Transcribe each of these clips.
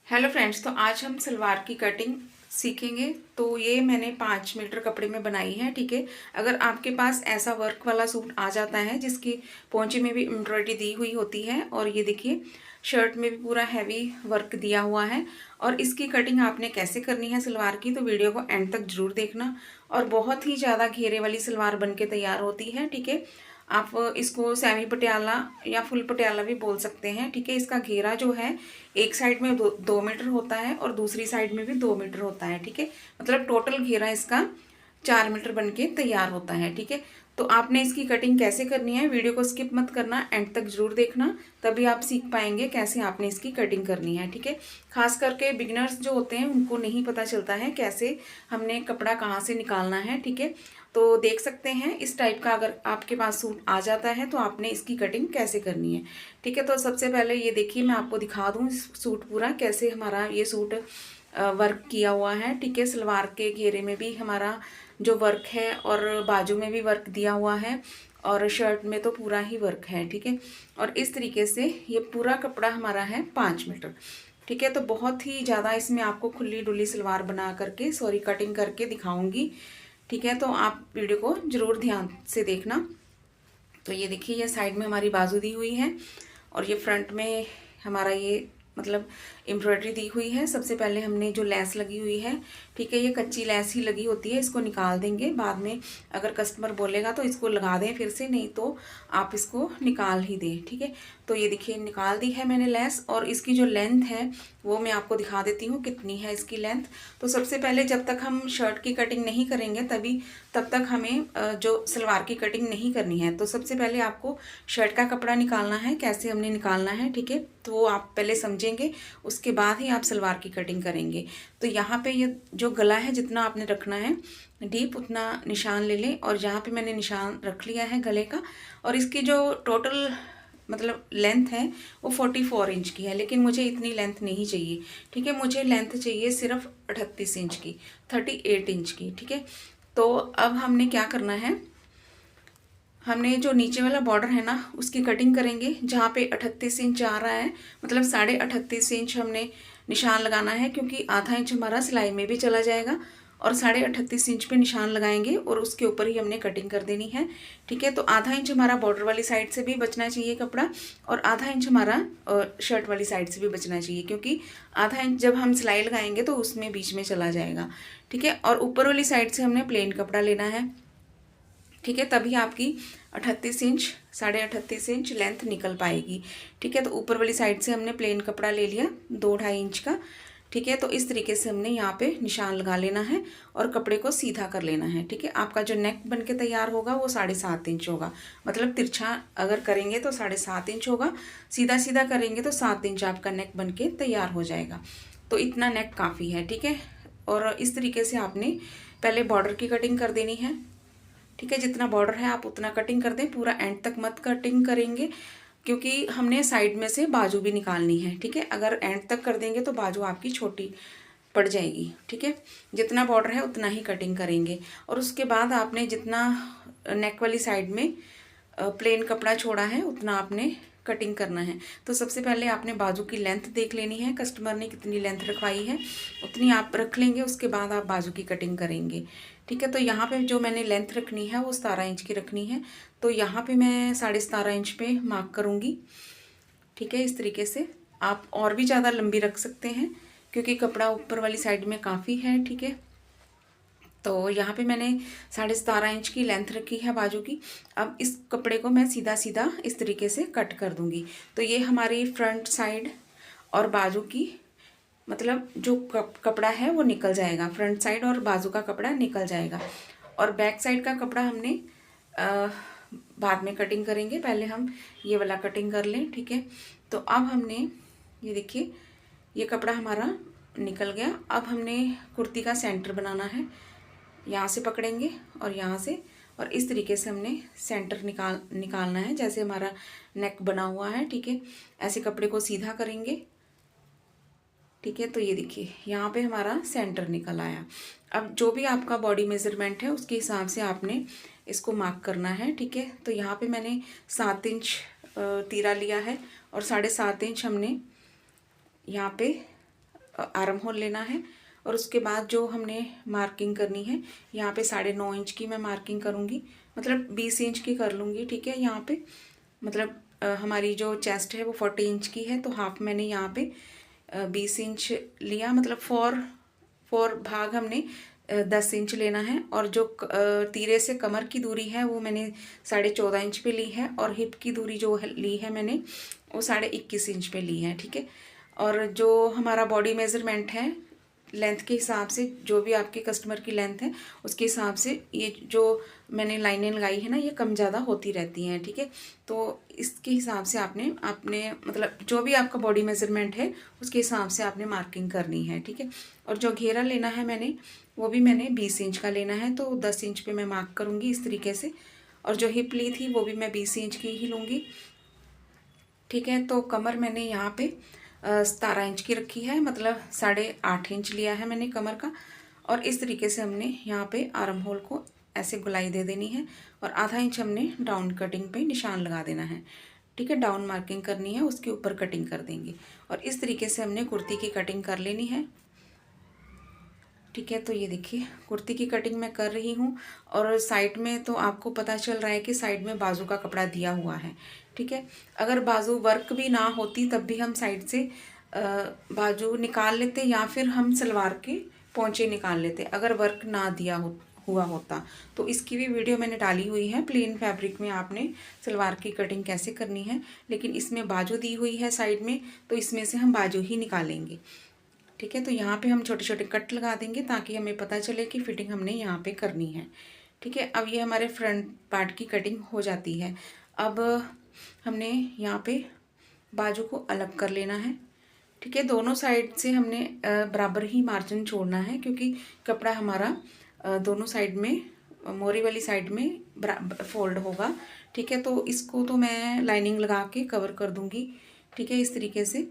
Hello friends, तो आज हम सलवार की कटिंग सीखेंगे। तो ये मैंने 5 मीटर कपड़े में बनाई है। ठीक है, अगर आपके पास ऐसा वर्क वाला सूट आ जाता है जिसकी पोंचे में भी एम्ब्रॉयडरी दी हुई होती है, और ये देखिए शर्ट में भी पूरा हैवी वर्क दिया हुआ है, और इसकी कटिंग आपने कैसे करनी है सलवार की, तो वीडियो को एंड तक जरूर देखना। और बहुत ही ज़्यादा घेरे वाली सलवार बन के तैयार होती है। ठीक है, आप इसको सेमी पटियाला या फुल पटियाला भी बोल सकते हैं। ठीक है, इसका घेरा जो है एक साइड में 2 मीटर होता है और दूसरी साइड में भी 2 मीटर होता है। ठीक है, मतलब टोटल घेरा इसका 4 मीटर बन के तैयार होता है। ठीक है, तो आपने इसकी कटिंग कैसे करनी है, वीडियो को स्किप मत करना, एंड तक जरूर देखना, तभी आप सीख पाएंगे कैसे आपने इसकी कटिंग करनी है। ठीक है, खास करके बिगिनर्स जो होते हैं उनको नहीं पता चलता है कैसे हमने कपड़ा कहाँ से निकालना है। ठीक है, तो देख सकते हैं इस टाइप का अगर आपके पास सूट आ जाता है तो आपने इसकी कटिंग कैसे करनी है। ठीक है, तो सबसे पहले ये देखिए मैं आपको दिखा दूँ सूट पूरा कैसे हमारा ये सूट वर्क किया हुआ है। ठीक है, सलवार के घेरे में भी हमारा जो वर्क है और बाजू में भी वर्क दिया हुआ है, और शर्ट में तो पूरा ही वर्क है। ठीक है, और इस तरीके से ये पूरा कपड़ा हमारा है 5 मीटर। ठीक है, तो बहुत ही ज़्यादा इसमें आपको खुली डुली सलवार बना करके कटिंग करके दिखाऊंगी। ठीक है, तो आप वीडियो को ज़रूर ध्यान से देखना। तो ये देखिए ये साइड में हमारी बाजू दी हुई है, और ये फ्रंट में हमारा ये मतलब एम्ब्रॉयडरी दी हुई है। सबसे पहले हमने जो लेस लगी हुई है, ठीक है, ये कच्ची लेस ही लगी होती है, इसको निकाल देंगे बाद में। अगर कस्टमर बोलेगा तो इसको लगा दें फिर से, नहीं तो आप इसको निकाल ही दें। ठीक है, तो ये देखिए निकाल दी है मैंने लेस, और इसकी जो लेंथ है वो मैं आपको दिखा देती हूँ कितनी है इसकी लेंथ। तो सबसे पहले जब तक हम शर्ट की कटिंग नहीं करेंगे तब तक हमें जो सलवार की कटिंग नहीं करनी है। तो सबसे पहले आपको शर्ट का कपड़ा निकालना है, कैसे हमने निकालना है। ठीक है, तो वो आप पहले समझेंगे, उसके बाद ही आप सलवार की कटिंग करेंगे। तो यहाँ पे ये जो गला है जितना आपने रखना है डीप उतना निशान ले लें, और यहाँ पे मैंने निशान रख लिया है गले का। और इसकी जो टोटल मतलब लेंथ है वो 44 इंच की है, लेकिन मुझे इतनी लेंथ नहीं चाहिए। ठीक है, मुझे लेंथ चाहिए सिर्फ 38 इंच की, 38 इंच की। ठीक है, तो अब हमने क्या करना है, हमने जो नीचे वाला बॉर्डर है ना उसकी कटिंग करेंगे। जहाँ पे 38 इंच आ रहा है, मतलब 38.5 इंच हमने निशान लगाना है, क्योंकि आधा इंच हमारा सिलाई में भी चला जाएगा, और 38.5 इंच पे निशान लगाएंगे और उसके ऊपर ही हमने कटिंग कर देनी है। ठीक है, तो आधा इंच हमारा बॉर्डर वाली साइड से भी बचना चाहिए कपड़ा, और आधा इंच हमारा शर्ट वाली साइड से भी बचना चाहिए, क्योंकि आधा इंच जब हम सिलाई लगाएंगे तो उसमें बीच में चला जाएगा। ठीक है, और ऊपर वाली साइड से हमने प्लेन कपड़ा लेना है। ठीक है, तभी आपकी 38 इंच 38.5 इंच लेंथ निकल पाएगी। ठीक है, तो ऊपर वाली साइड से हमने प्लेन कपड़ा ले लिया 2-2.5 इंच का। ठीक है, तो इस तरीके से हमने यहाँ पे निशान लगा लेना है और कपड़े को सीधा कर लेना है। ठीक है, आपका जो नेक बन के तैयार होगा वो 7.5 इंच होगा, मतलब तिरछा अगर करेंगे तो 7.5 इंच होगा, सीधा सीधा करेंगे तो 7 इंच आपका नेक बन के तैयार हो जाएगा। तो इतना नेक काफ़ी है। ठीक है, और इस तरीके से आपने पहले बॉर्डर की कटिंग कर देनी है। ठीक है, जितना बॉर्डर है आप उतना कटिंग कर दें, पूरा एंड तक मत कटिंग करेंगे, क्योंकि हमने साइड में से बाजू भी निकालनी है। ठीक है, अगर एंड तक कर देंगे तो बाजू आपकी छोटी पड़ जाएगी। ठीक है, जितना बॉर्डर है उतना ही कटिंग करेंगे, और उसके बाद आपने जितना नेक वाली साइड में प्लेन कपड़ा छोड़ा है उतना आपने कटिंग करना है। तो सबसे पहले आपने बाजू की लेंथ देख लेनी है, कस्टमर ने कितनी लेंथ रखवाई है उतनी आप रख लेंगे, उसके बाद आप बाजू की कटिंग करेंगे। ठीक है, तो यहाँ पे जो मैंने लेंथ रखनी है वो 17 इंच की रखनी है, तो यहाँ पे मैं 17.5 इंच पे मार्क करूँगी। ठीक है, इस तरीके से आप और भी ज़्यादा लंबी रख सकते हैं, क्योंकि कपड़ा ऊपर वाली साइड में काफ़ी है। ठीक है, तो यहाँ पे मैंने 17.5 इंच की लेंथ रखी है बाजू की। अब इस कपड़े को मैं सीधा सीधा इस तरीके से कट कर दूँगी। तो ये हमारी फ्रंट साइड और बाजू की मतलब जो कपड़ा है वो निकल जाएगा, फ्रंट साइड और बाजू का कपड़ा निकल जाएगा, और बैक साइड का कपड़ा हमने अ, बाद में कटिंग करेंगे, पहले हम ये वाला कटिंग कर लें। ठीक है, तो अब हमने ये देखिए ये कपड़ा हमारा निकल गया। अब हमने कुर्ती का सेंटर बनाना है, यहाँ से पकड़ेंगे और यहाँ से, और इस तरीके से हमने सेंटर निकालना है, जैसे हमारा नेक बना हुआ है। ठीक है, ऐसे कपड़े को सीधा करेंगे। ठीक है, तो ये देखिए यहाँ पे हमारा सेंटर निकल आया। अब जो भी आपका बॉडी मेजरमेंट है उसके हिसाब से आपने इसको मार्क करना है। ठीक है, तो यहाँ पे मैंने 7 इंच तीरा लिया है, और 7.5 इंच हमने यहाँ पे आर्म होल लेना है और उसके बाद जो हमने मार्किंग करनी है, यहाँ पे 9.5 इंच की मैं मार्किंग करूँगी, मतलब 20 इंच की कर लूँगी। ठीक है, यहाँ पे मतलब हमारी जो चेस्ट है वो 40 इंच की है, तो हाफ मैंने यहाँ पे 20 इंच लिया, मतलब फोर भाग हमने 10 इंच लेना है। और जो तीरे से कमर की दूरी है वो मैंने 14.5 इंच पे ली है, और हिप की दूरी जो ली है मैंने वो 21.5 इंच पे ली है। ठीक है, और जो हमारा बॉडी मेज़रमेंट है लेंथ के हिसाब से, जो भी आपके कस्टमर की लेंथ है उसके हिसाब से ये जो मैंने लाइनें लगाई है ना, ये कम ज़्यादा होती रहती हैं। ठीक है, तो इसके हिसाब से आपने मतलब जो भी आपका बॉडी मेज़रमेंट है उसके हिसाब से आपने मार्किंग करनी है। ठीक है, और जो घेरा लेना है मैंने वो भी मैंने 20 इंच का लेना है, तो 10 इंच पे मैं मार्क करूँगी इस तरीके से। और जो हिप ली थी वो भी मैं 20 इंच की ही लूँगी। ठीक है, तो कमर मैंने यहाँ पे 17 इंच की रखी है, मतलब 8.5 इंच लिया है मैंने कमर का। और इस तरीके से हमने यहाँ पे आर्म होल को ऐसे गुलाई दे देनी है, और आधा इंच हमने डाउन कटिंग पे निशान लगा देना है। ठीक है, डाउन मार्किंग करनी है, उसके ऊपर कटिंग कर देंगे। और इस तरीके से हमने कुर्ती की कटिंग कर लेनी है। ठीक है, तो ये देखिए कुर्ती की कटिंग मैं कर रही हूँ, और साइड में तो आपको पता चल रहा है कि साइड में बाजू का कपड़ा दिया हुआ है। ठीक है, अगर बाजू वर्क भी ना होती तब भी हम साइड से बाजू निकाल लेते, या फिर हम सलवार के पोंचे निकाल लेते अगर वर्क ना दिया हुआ होता। तो इसकी भी वीडियो मैंने डाली हुई है, प्लेन फैब्रिक में आपने सलवार की कटिंग कैसे करनी है, लेकिन इसमें बाजू दी हुई है साइड में, तो इसमें से हम बाजू ही निकालेंगे। ठीक है, तो यहाँ पे हम छोटे छोटे कट लगा देंगे ताकि हमें पता चले कि फिटिंग हमने यहाँ पे करनी है। ठीक है, अब ये हमारे फ्रंट पार्ट की कटिंग हो जाती है। अब हमने यहाँ पे बाजू को अलग कर लेना है। ठीक है, दोनों साइड से हमने बराबर ही मार्जिन छोड़ना है, क्योंकि कपड़ा हमारा दोनों साइड में, मोरी वाली साइड में फोल्ड होगा। ठीक है, तो इसको तो मैं लाइनिंग लगा के कवर कर दूँगी। ठीक है, इस तरीके से।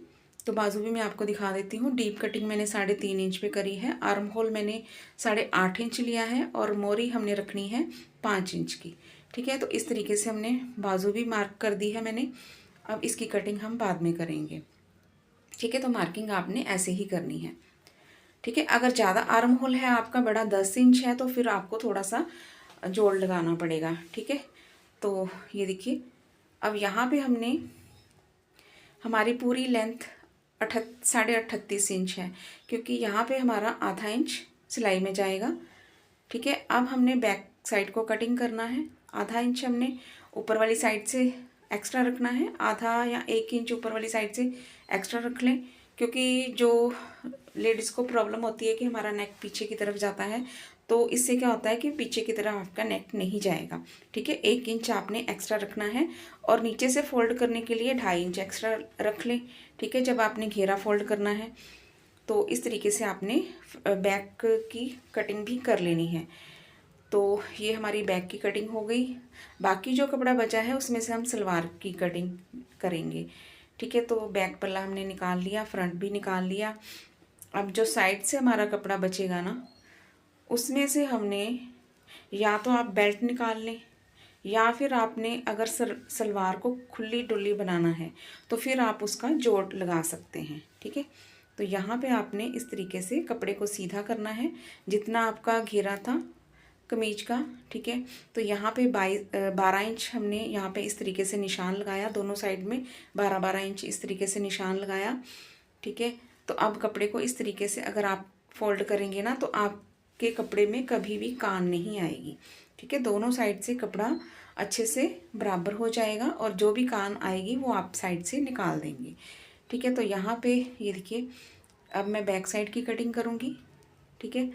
तो बाजू भी मैं आपको दिखा देती हूँ। डीप कटिंग मैंने 3.5 इंच पे करी है, आर्म होल मैंने 8.5 इंच लिया है, और मोरी हमने रखनी है 5 इंच की। ठीक है, तो इस तरीके से हमने बाजू भी मार्क कर दी है मैंने। अब इसकी कटिंग हम बाद में करेंगे। ठीक है, तो मार्किंग आपने ऐसे ही करनी है। ठीक है, अगर ज़्यादा आर्म होल है आपका बड़ा 10 इंच है, तो फिर आपको थोड़ा सा जोड़ लगाना पड़ेगा। ठीक है, तो ये देखिए अब यहाँ पे हमने, हमारी पूरी लेंथ 38.5 इंच है, क्योंकि यहाँ पे हमारा आधा इंच सिलाई में जाएगा। ठीक है, अब हमने बैक साइड को कटिंग करना है। आधा इंच हमने ऊपर वाली साइड से एक्स्ट्रा रखना है, आधा या 1 इंच ऊपर वाली साइड से एक्स्ट्रा रख लें, क्योंकि जो लेडीज़ को प्रॉब्लम होती है कि हमारा नेक पीछे की तरफ जाता है, तो इससे क्या होता है कि पीछे की तरफ आपका नेक नहीं जाएगा। ठीक है, 1 इंच आपने एक्स्ट्रा रखना है, और नीचे से फोल्ड करने के लिए 2.5 इंच एक्स्ट्रा रख लें। ठीक है, जब आपने घेरा फोल्ड करना है तो इस तरीके से आपने बैक की कटिंग भी कर लेनी है। तो ये हमारी बैक की कटिंग हो गई। बाकी जो कपड़ा बचा है उसमें से हम सलवार की कटिंग करेंगे। ठीक है, तो बैक पल्ला हमने निकाल लिया, फ्रंट भी निकाल लिया। अब जो साइड से हमारा कपड़ा बचेगा ना, उसमें से हमने, या तो आप बेल्ट निकाल लें, या फिर आपने अगर सलवार को खुली डुल्ली बनाना है तो फिर आप उसका जोड़ लगा सकते हैं। ठीक है, तो यहाँ पे आपने इस तरीके से कपड़े को सीधा करना है जितना आपका घेरा था कमीज का। ठीक है, तो यहाँ पे 12 इंच हमने यहाँ पे इस तरीके से निशान लगाया, दोनों साइड में 12-12 इंच इस तरीके से निशान लगाया। ठीक है, तो अब कपड़े को इस तरीके से अगर आप फोल्ड करेंगे ना, तो आपके कपड़े में कभी भी कान नहीं आएगी। ठीक है, दोनों साइड से कपड़ा अच्छे से बराबर हो जाएगा, और जो भी कान आएगी वो आप साइड से निकाल देंगे। ठीक है, तो यहाँ पे ये देखिए अब मैं बैक साइड की कटिंग करूँगी। ठीक है,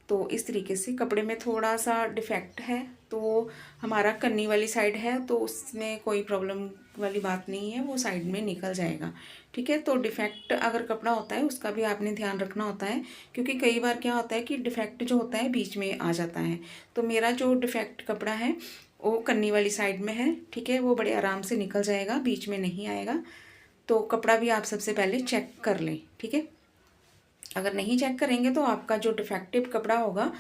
तो इस तरीके से कपड़े में थोड़ा सा डिफेक्ट है, तो हमारा कन्नी वाली साइड है, तो उसमें कोई प्रॉब्लम वाली बात नहीं है, वो साइड में निकल जाएगा। ठीक है, तो डिफेक्ट अगर कपड़ा होता है उसका भी आपने ध्यान रखना होता है, क्योंकि कई बार क्या होता है कि डिफेक्ट जो होता है बीच में आ जाता है। तो मेरा जो डिफेक्ट कपड़ा है वो कन्नी वाली साइड में है। ठीक है, वो बड़े आराम से निकल जाएगा, बीच में नहीं आएगा। तो कपड़ा भी आप सबसे पहले चेक कर लें। ठीक है, अगर नहीं चेक करेंगे तो आपका जो डिफेक्टिव कपड़ा होगा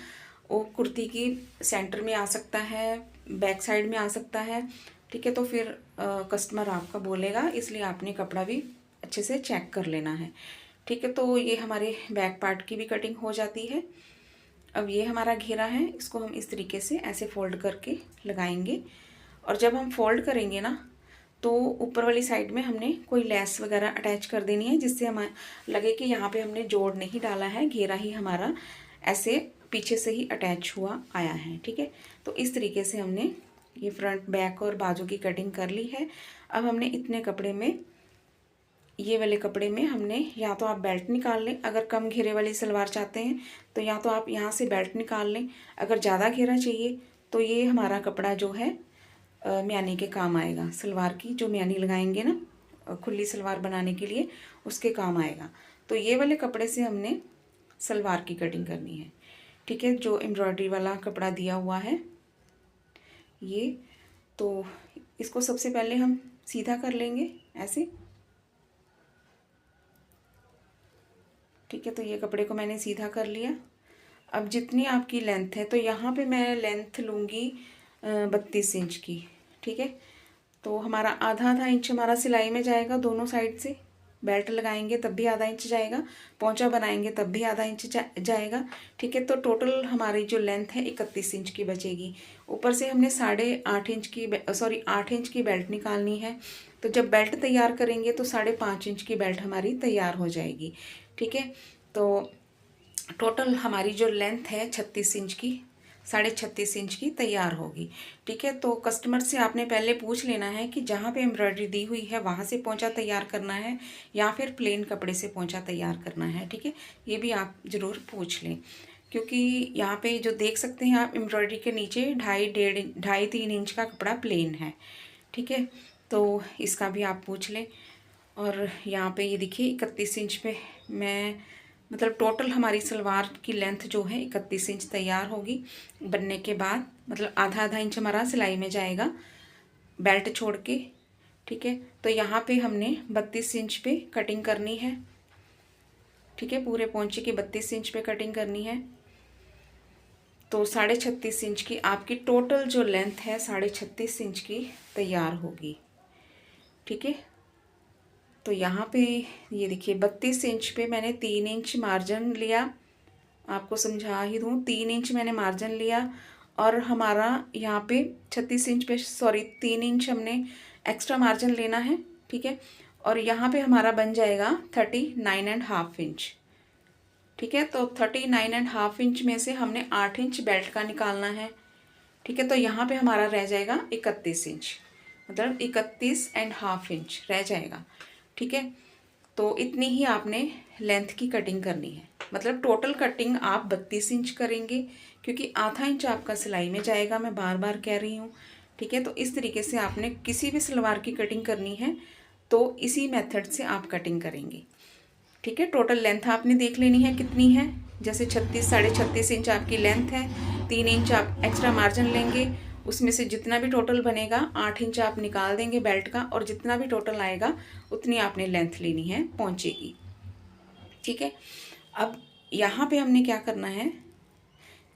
वो कुर्ती की सेंटर में आ सकता है, बैक साइड में आ सकता है। ठीक है, तो फिर कस्टमर आपका बोलेगा, इसलिए आपने कपड़ा भी अच्छे से चेक कर लेना है। ठीक है, तो ये हमारे बैक पार्ट की भी कटिंग हो जाती है। अब ये हमारा घेरा है, इसको हम इस तरीके से ऐसे फोल्ड करके लगाएंगे। और जब हम फोल्ड करेंगे ना, तो ऊपर वाली साइड में हमने कोई लेस वगैरह अटैच कर देनी है, जिससे हमें लगे कि यहाँ पे हमने जोड़ नहीं डाला है, घेरा ही हमारा ऐसे पीछे से ही अटैच हुआ आया है। ठीक है, तो इस तरीके से हमने ये फ्रंट बैक और बाजू की कटिंग कर ली है। अब हमने इतने कपड़े में, ये वाले कपड़े में हमने, या तो आप बेल्ट निकाल लें, अगर कम घेरे वाली सलवार चाहते हैं तो या तो आप यहाँ से बेल्ट निकाल लें, अगर ज़्यादा घेरा चाहिए तो ये हमारा कपड़ा जो है म्यानी के काम आएगा। सलवार की जो म्यानी लगाएंगे ना खुली सलवार बनाने के लिए, उसके काम आएगा। तो ये वाले कपड़े से हमने सलवार की कटिंग करनी है। ठीक है, जो एम्ब्रॉयडरी वाला कपड़ा दिया हुआ है ये, तो इसको सबसे पहले हम सीधा कर लेंगे ऐसे। ठीक है, तो ये कपड़े को मैंने सीधा कर लिया। अब जितनी आपकी लेंथ है, तो यहाँ पे मैं लेंथ लूँगी 32 इंच की। ठीक है, तो हमारा आधा आधा इंच हमारा सिलाई में जाएगा दोनों साइड से। बेल्ट लगाएंगे तब भी आधा इंच जाएगा, पोंचा बनाएंगे तब भी आधा इंच जाएगा। ठीक है, तो टोटल हमारी जो लेंथ है 31 इंच की बचेगी। ऊपर से हमने 8.5 इंच की 8 इंच की बेल्ट निकालनी है। तो जब बेल्ट तैयार करेंगे तो 5.5 इंच की बेल्ट हमारी तैयार हो जाएगी। ठीक है, तो टोटल हमारी जो लेंथ है 36 इंच की, 36.5 इंच की तैयार होगी। ठीक है, तो कस्टमर से आपने पहले पूछ लेना है कि जहाँ पे एम्ब्रॉयडरी दी हुई है वहाँ से पोंचा तैयार करना है या फिर प्लेन कपड़े से पोंचा तैयार करना है। ठीक है, ये भी आप ज़रूर पूछ लें, क्योंकि यहाँ पे जो देख सकते हैं आप, एम्ब्रॉयडरी के नीचे 2.5-3 इंच का कपड़ा प्लेन है। ठीक है, तो इसका भी आप पूछ लें। और यहाँ पे ये देखिए 31 इंच पे मैं, मतलब टोटल हमारी सलवार की लेंथ जो है 31 इंच तैयार होगी बनने के बाद। मतलब आधा आधा इंच हमारा सिलाई में जाएगा बेल्ट छोड़ के। ठीक है, तो यहाँ पे हमने 32 इंच पे कटिंग करनी है। ठीक है, पूरे पोंचे की 32 इंच पे कटिंग करनी है। तो 36.5 इंच की आपकी टोटल जो लेंथ है 36.5 इंच की तैयार होगी। ठीक है, तो यहाँ पे ये देखिए 32 इंच पे मैंने 3 इंच मार्जिन लिया, आपको समझा ही दूँ, 3 इंच मैंने मार्जिन लिया। और हमारा यहाँ पे 36 इंच पे 3 इंच हमने एक्स्ट्रा मार्जिन लेना है। ठीक है, और यहाँ पे हमारा बन जाएगा 39.5 इंच। ठीक है, तो 39.5 इंच में से हमने 8 इंच बेल्ट का निकालना है। ठीक है, तो यहाँ पे हमारा रह जाएगा 31 इंच, मतलब 31.5 इंच रह जाएगा। ठीक है, तो इतनी ही आपने लेंथ की कटिंग करनी है। मतलब टोटल कटिंग आप 32 इंच करेंगे, क्योंकि आधा इंच आपका सिलाई में जाएगा, मैं बार बार कह रही हूँ। ठीक है, तो इस तरीके से आपने किसी भी सलवार की कटिंग करनी है तो इसी मेथड से आप कटिंग करेंगे। ठीक है, टोटल लेंथ आपने देख लेनी है कितनी है। जैसे 36 इंच आपकी लेंथ है, 3 इंच आप एक्स्ट्रा मार्जिन लेंगे, उसमें से जितना भी टोटल बनेगा 8 इंच आप निकाल देंगे बेल्ट का, और जितना भी टोटल आएगा उतनी आपने लेंथ लेनी है पोंचे की। ठीक है, अब यहाँ पे हमने क्या करना है,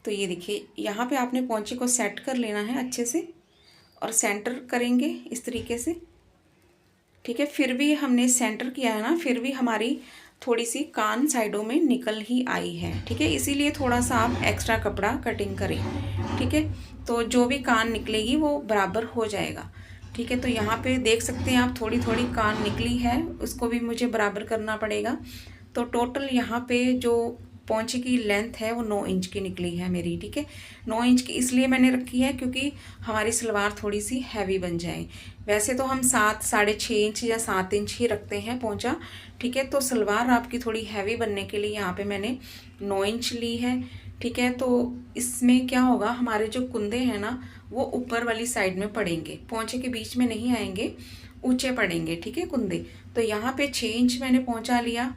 तो ये देखिए यहाँ पे आपने पोंचे को सेट कर लेना है अच्छे से, और सेंटर करेंगे इस तरीके से। ठीक है, फिर भी हमने सेंटर किया है ना, फिर भी हमारी थोड़ी सी कान साइडों में निकल ही आई है। ठीक है, इसीलिए थोड़ा सा आप एक्स्ट्रा कपड़ा कटिंग करें। ठीक है, तो जो भी कान निकलेगी वो बराबर हो जाएगा। ठीक है, तो यहाँ पे देख सकते हैं आप, थोड़ी थोड़ी कान निकली है, उसको भी मुझे बराबर करना पड़ेगा। तो टोटल यहाँ पे जो पोंचे की लेंथ है वो 9 इंच की निकली है मेरी। ठीक है, 9 इंच की इसलिए मैंने रखी है क्योंकि हमारी सलवार थोड़ी सी हैवी बन जाए। वैसे तो हम 7-6.5 इंच या 7 इंच ही रखते हैं पोंचा। ठीक है, तो सलवार आपकी थोड़ी हैवी बनने के लिए यहाँ पे मैंने 9 इंच ली है। ठीक है, तो इसमें क्या होगा, हमारे जो कुंदे हैं ना वो ऊपर वाली साइड में पड़ेंगे, पोंचे के बीच में नहीं आएंगे, ऊंचे पड़ेंगे। ठीक है, कुंदे। तो यहाँ पे 6 इंच मैंने पोंचा लिया,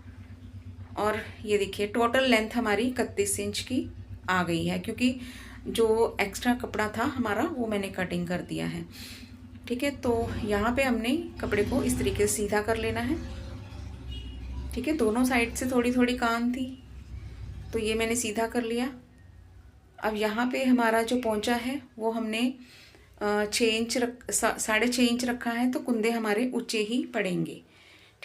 और ये देखिए टोटल लेंथ हमारी 31 इंच की आ गई है, क्योंकि जो एक्स्ट्रा कपड़ा था हमारा वो मैंने कटिंग कर दिया है। ठीक है, तो यहाँ पे हमने कपड़े को इस तरीके से सीधा कर लेना है। ठीक है, दोनों साइड से थोड़ी थोड़ी कान थी, तो ये मैंने सीधा कर लिया। अब यहाँ पे हमारा जो पोंचा है वो हमने 6.5 इंच रखा है, तो कुंदे हमारे ऊंचे ही पड़ेंगे।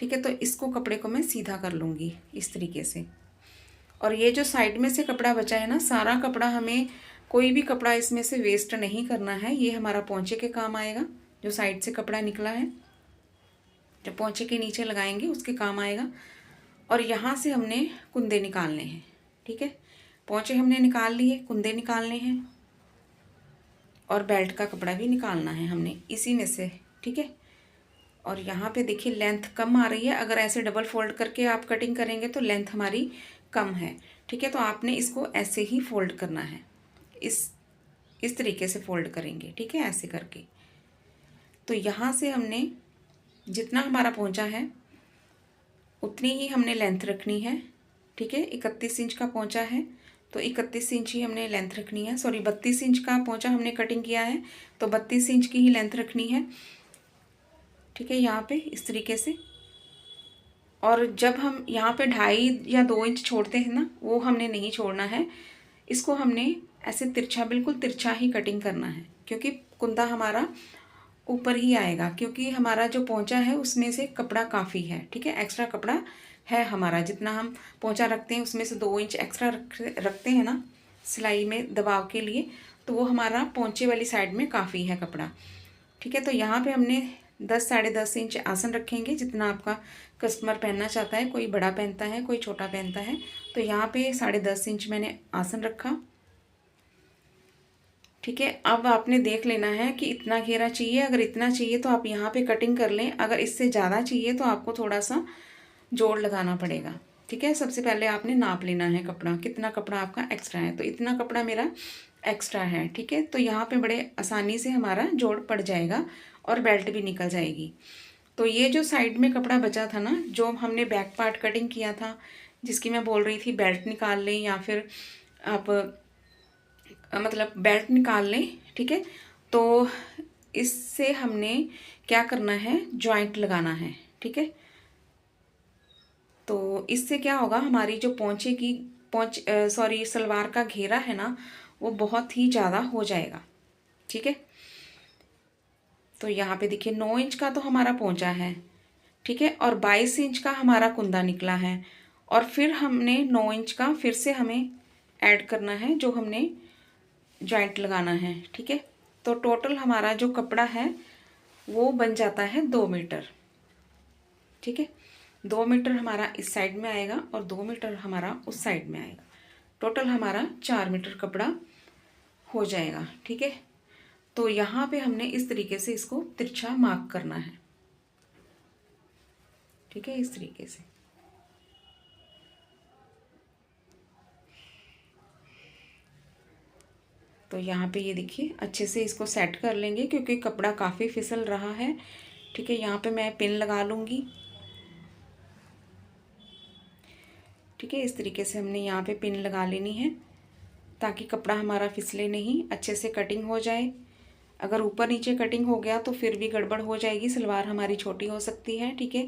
ठीक है। तो इसको कपड़े को मैं सीधा कर लूँगी इस तरीके से। और ये जो साइड में से कपड़ा बचा है ना, सारा कपड़ा हमें, कोई भी कपड़ा इसमें से वेस्ट नहीं करना है। ये हमारा पोंचे के काम आएगा। जो साइड से कपड़ा निकला है, जब पोंचे के नीचे लगाएंगे उसके काम आएगा। और यहाँ से हमने कुंदे निकालने हैं, ठीक है। पोंचे हमने निकाल लिए, कुंदे निकालने हैं और बेल्ट का कपड़ा भी निकालना है हमने इसी में से, ठीक है। और यहाँ पे देखिए लेंथ कम आ रही है। अगर ऐसे डबल फोल्ड करके आप कटिंग करेंगे तो लेंथ हमारी कम है, ठीक है। तो आपने इसको ऐसे ही फोल्ड करना है, इस तरीके से फोल्ड करेंगे, ठीक है, ऐसे करके। तो यहाँ से हमने जितना हमारा पोंचा है उतनी ही हमने लेंथ रखनी है, ठीक है। 31 इंच का पोंचा है तो 31 इंच ही हमने लेंथ रखनी है। सॉरी, 32 इंच का पोंचा हमने कटिंग किया है तो 32 इंच की ही लेंथ रखनी है, ठीक है, यहाँ पे इस तरीके से। और जब हम यहाँ पे 2.5 या 2 इंच छोड़ते हैं ना, वो हमने नहीं छोड़ना है। इसको हमने ऐसे तिरछा, बिल्कुल तिरछा ही कटिंग करना है, क्योंकि कुंदा हमारा ऊपर ही आएगा, क्योंकि हमारा जो पोंचा है उसमें से कपड़ा काफ़ी है, ठीक है। एक्स्ट्रा कपड़ा है हमारा, जितना हम पोंचा रखते हैं उसमें से 2 इंच एक्स्ट्रा रखते हैं ना सिलाई में दबाव के लिए, तो वो हमारा पोंचे वाली साइड में काफ़ी है कपड़ा, ठीक है। तो यहाँ पे हमने 10 साढ़े 10 इंच आसन रखेंगे, जितना आपका कस्टमर पहनना चाहता है। कोई बड़ा पहनता है, कोई छोटा पहनता है। तो यहाँ पे 10.5 इंच मैंने आसन रखा, ठीक है। अब आपने देख लेना है कि इतना घेरा चाहिए। अगर इतना चाहिए तो आप यहाँ पे कटिंग कर लें। अगर इससे ज़्यादा चाहिए तो आपको थोड़ा सा जोड़ लगाना पड़ेगा, ठीक है। सबसे पहले आपने नाप लेना है कपड़ा, कितना कपड़ा आपका एक्स्ट्रा है। तो इतना कपड़ा मेरा एक्स्ट्रा है, ठीक है। तो यहाँ पे बड़े आसानी से हमारा जोड़ पड़ जाएगा और बेल्ट भी निकल जाएगी। तो ये जो साइड में कपड़ा बचा था ना, जो हमने बैक पार्ट कटिंग किया था, जिसकी मैं बोल रही थी बेल्ट निकाल लें या फिर आप मतलब बेल्ट निकाल लें, ठीक है। तो इससे हमने क्या करना है, जॉइंट लगाना है, ठीक है। तो इससे क्या होगा, हमारी जो सलवार का घेरा है ना, वो बहुत ही ज़्यादा हो जाएगा, ठीक है। तो यहाँ पे देखिए 9 इंच का तो हमारा पोंचा है, ठीक है, और 22 इंच का हमारा कुंदा निकला है। और फिर हमने 9 इंच का फिर से हमें ऐड करना है, जो हमने जॉइंट लगाना है, ठीक है। तो टोटल हमारा जो कपड़ा है वो बन जाता है 2 मीटर, ठीक है। 2 मीटर हमारा इस साइड में आएगा और 2 मीटर हमारा उस साइड में आएगा। टोटल हमारा 4 मीटर कपड़ा हो जाएगा, ठीक है। तो यहाँ पे हमने इस तरीके से इसको तिरछा मार्क करना है, ठीक है, इस तरीके से। तो यहाँ पे ये देखिए अच्छे से इसको सेट कर लेंगे, क्योंकि कपड़ा काफ़ी फिसल रहा है, ठीक है। यहाँ पे मैं पिन लगा लूँगी, ठीक है। इस तरीके से हमने यहाँ पे पिन लगा लेनी है, ताकि कपड़ा हमारा फिसले नहीं, अच्छे से कटिंग हो जाए। अगर ऊपर नीचे कटिंग हो गया तो फिर भी गड़बड़ हो जाएगी, सलवार हमारी छोटी हो सकती है, ठीक है।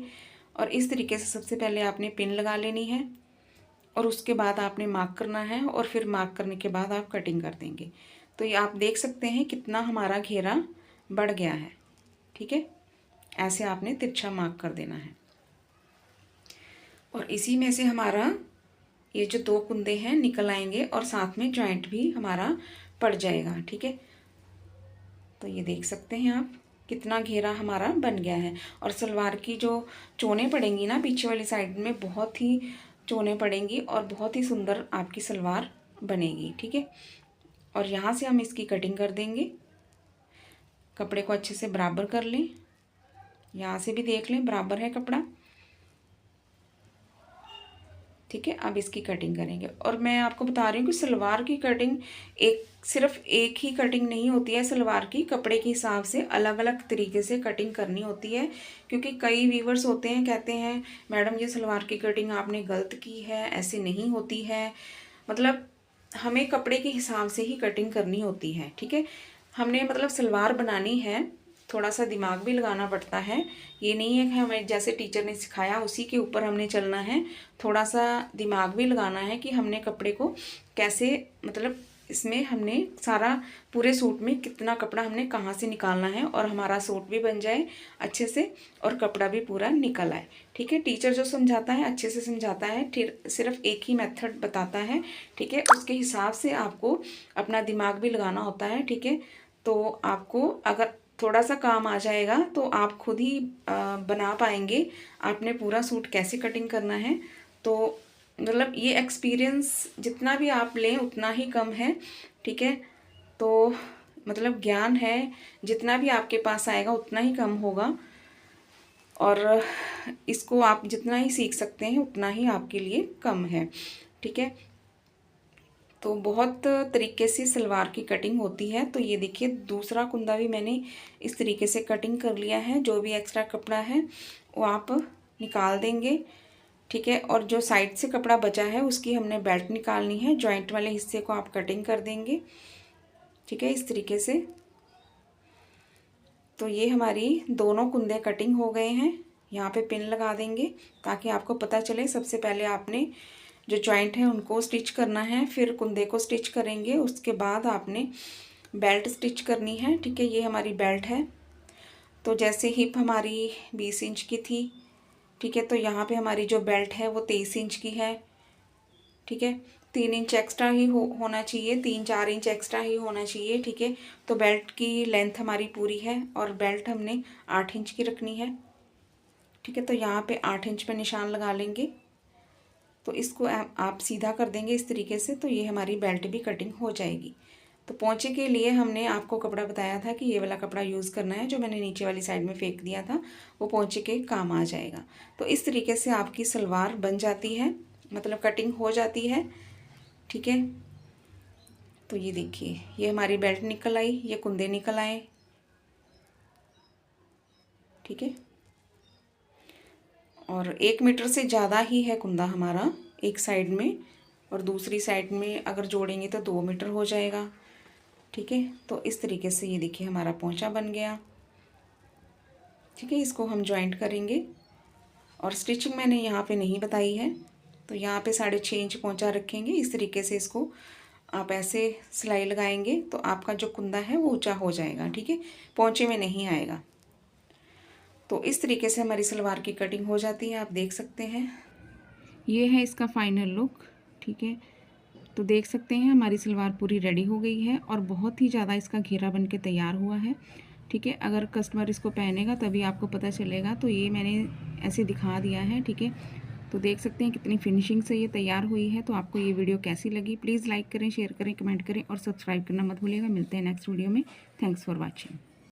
और इस तरीके से सबसे पहले आपने पिन लगा लेनी है और उसके बाद आपने मार्क करना है, और फिर मार्क करने के बाद आप कटिंग कर देंगे। तो ये आप देख सकते हैं कितना हमारा घेरा बढ़ गया है, ठीक है। ऐसे आपने तिरछा मार्क कर देना है। और इसी में से हमारा ये जो 2 कुंदे हैं निकल आएंगे और साथ में जॉइंट भी हमारा पड़ जाएगा, ठीक है। तो ये देख सकते हैं आप कितना घेरा हमारा बन गया है। और सलवार की जो चोनें पड़ेंगी ना पीछे वाली साइड में, बहुत ही चोनें पड़ेंगी और बहुत ही सुंदर आपकी सलवार बनेगी, ठीक है। और यहाँ से हम इसकी कटिंग कर देंगे। कपड़े को अच्छे से बराबर कर लें, यहाँ से भी देख लें बराबर है कपड़ा, ठीक है। अब इसकी कटिंग करेंगे। और मैं आपको बता रही हूँ कि सलवार की कटिंग सिर्फ एक ही कटिंग नहीं होती है। सलवार की कपड़े के हिसाब से अलग अलग तरीके से कटिंग करनी होती है, क्योंकि कई व्यूवर्स होते हैं कहते हैं मैडम ये सलवार की कटिंग आपने गलत की है, ऐसे नहीं होती है। मतलब हमें कपड़े के हिसाब से ही कटिंग करनी होती है, ठीक है। हमने मतलब सलवार बनानी है, थोड़ा सा दिमाग भी लगाना पड़ता है। ये नहीं है कि हमें जैसे टीचर ने सिखाया उसी के ऊपर हमने चलना है। थोड़ा सा दिमाग भी लगाना है कि हमने कपड़े को कैसे मतलब इसमें हमने सारा पूरे सूट में कितना कपड़ा हमने कहाँ से निकालना है और हमारा सूट भी बन जाए अच्छे से और कपड़ा भी पूरा निकल आए। ठीक है, टीचर जो समझाता है अच्छे से समझाता है, फिर सिर्फ एक ही मेथड बताता है। ठीक है, उसके हिसाब से आपको अपना दिमाग भी लगाना होता है। ठीक है, तो आपको अगर थोड़ा सा काम आ जाएगा तो आप खुद ही बना पाएंगे आपने पूरा सूट कैसे कटिंग करना है। तो मतलब ये एक्सपीरियंस जितना भी आप लें उतना ही कम है। ठीक है, तो मतलब ज्ञान है जितना भी आपके पास आएगा उतना ही कम होगा, और इसको आप जितना ही सीख सकते हैं उतना ही आपके लिए कम है। ठीक है, तो बहुत तरीके से सलवार की कटिंग होती है। तो ये देखिए दूसरा कुंदा भी मैंने इस तरीके से कटिंग कर लिया है। जो भी एक्स्ट्रा कपड़ा है वो आप निकाल देंगे। ठीक है, और जो साइड से कपड़ा बचा है उसकी हमने बेल्ट निकालनी है, जॉइंट वाले हिस्से को आप कटिंग कर देंगे। ठीक है, इस तरीके से। तो ये हमारी दोनों कुंदे कटिंग हो गए हैं। यहाँ पे पिन लगा देंगे ताकि आपको पता चले। सबसे पहले आपने जो जॉइंट है उनको स्टिच करना है, फिर कुंदे को स्टिच करेंगे, उसके बाद आपने बेल्ट स्टिच करनी है। ठीक है, ये हमारी बेल्ट है। तो जैसे हिप हमारी 20 इंच की थी, ठीक है, तो यहाँ पे हमारी जो बेल्ट है वो 23 इंच की है। ठीक है, 3 इंच एक्स्ट्रा ही होना चाहिए, 3-4 इंच एक्स्ट्रा ही होना चाहिए। ठीक है, तो बेल्ट की लेंथ हमारी पूरी है और बेल्ट हमने 8 इंच की रखनी है। ठीक है, तो यहाँ पे 8 इंच पे निशान लगा लेंगे। तो इसको आप सीधा कर देंगे इस तरीके से, तो ये हमारी बेल्ट भी कटिंग हो जाएगी। तो पोंचे के लिए हमने आपको कपड़ा बताया था कि ये वाला कपड़ा यूज़ करना है, जो मैंने नीचे वाली साइड में फेंक दिया था, वो पोंचे के काम आ जाएगा। तो इस तरीके से आपकी सलवार बन जाती है, मतलब कटिंग हो जाती है। ठीक है, तो ये देखिए ये हमारी बेल्ट निकल आई, ये कुंदे निकल आए। ठीक है, और 1 मीटर से ज़्यादा ही है कुंदा हमारा एक साइड में, और दूसरी साइड में अगर जोड़ेंगे तो 2 मीटर हो जाएगा। ठीक है, तो इस तरीके से ये देखिए हमारा पोंचा बन गया। ठीक है, इसको हम जॉइंट करेंगे, और स्टिचिंग मैंने यहाँ पे नहीं बताई है। तो यहाँ पे 6.5 इंच पोंचा रखेंगे। इस तरीके से इसको आप ऐसे सिलाई लगाएंगे तो आपका जो कुंदा है वो ऊंचा हो जाएगा। ठीक है, पोंचे में नहीं आएगा। तो इस तरीके से हमारी सलवार की कटिंग हो जाती है, आप देख सकते हैं। ये है इसका फाइनल लुक। ठीक है, तो देख सकते हैं हमारी सलवार पूरी रेडी हो गई है और बहुत ही ज़्यादा इसका घेरा बन के तैयार हुआ है। ठीक है, अगर कस्टमर इसको पहनेगा तभी आपको पता चलेगा। तो ये मैंने ऐसे दिखा दिया है। ठीक है, तो देख सकते हैं कितनी फिनिशिंग से ये तैयार हुई है। तो आपको ये वीडियो कैसी लगी प्लीज़ लाइक करें, शेयर करें, कमेंट करें और सब्सक्राइब करना मत भूलिएगा। मिलते हैं नेक्स्ट वीडियो में। Thanks for watching.